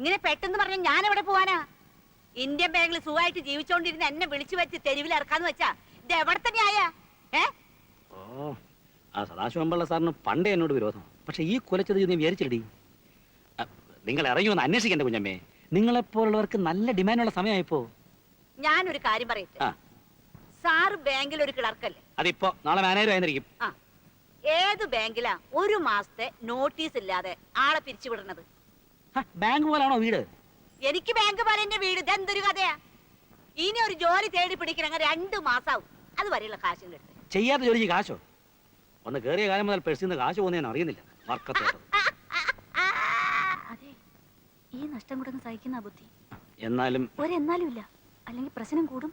ഇങ്ങനെ പെട്ടെന്ന് പറഞ്ഞ ഞാൻ എവിടെ പോവാനാ? ഇന്ത്യൻ ബാങ്കിൽ സുഖമായിട്ട് ജീവിച്ചോണ്ടിരുന്ന എന്നെ വിളിച്ചു വെച്ച് തെരുവിൽ ഇറക്കാന്ന് വെച്ചാ ഇത് എവിടെ തന്നെയായ? ഓ, ആ സദാശിവമ്പിള്ള സാറിന് പണ്ടേ എന്നോട് വിരോധം. പക്ഷെ ഈ കൊലച്ചത് നീ വിചാരിച്ചില്ലടി. നിങ്ങൾ ഇറങ്ങി വന്ന് അന്വേഷിക്കണ്ടേ കുഞ്ഞമ്മേ? നിങ്ങളെപ്പോലുള്ളവർക്ക് നല്ല ഡിമാൻഡുള്ള സമയമായിപ്പോ. ഞാനൊരു കാര്യം പറയട്ടെ. സാറ് ബാങ്കിൽ ഒരു ക്ലർക്കല്ലേ? അതിപ്പോ നാളെ മാനേജർ ആയിരിക്കും. ഏത് ബാങ്കിലാ ഒരു മാസത്തെ നോട്ടീസ് ഇല്ലാതെ ആളെ പിരിച്ചുവിടുന്നത്? ബാങ്ക് പോലാണോ വീട്? എനിക്ക് ബാങ്ക് പോലെ എന്റെ വീട്. ഇതെന്തൊരു കഥയാ? ഇനി ഒരു ജോലി തേടി പിടിക്കണ 2 മാസാവും. അത് വരെയുള്ള കാശിന്റെ അടുത്ത് ചെയ്യാത്ത ജോലിക്ക് കാശോ? ഒന്ന് കേറിയ കാലം മുതൽ പെഴ്സിന്ന് കാശ് പോകുന്ന അറിയുന്നില്ല. അതെ, ഈ നഷ്ടം കൂടെ സഹിക്കുന്ന ബുദ്ധി. എന്നാലും ഒരെന്നാലും ഇല്ല, അല്ലെങ്കിൽ പ്രശ്നം കൂടും.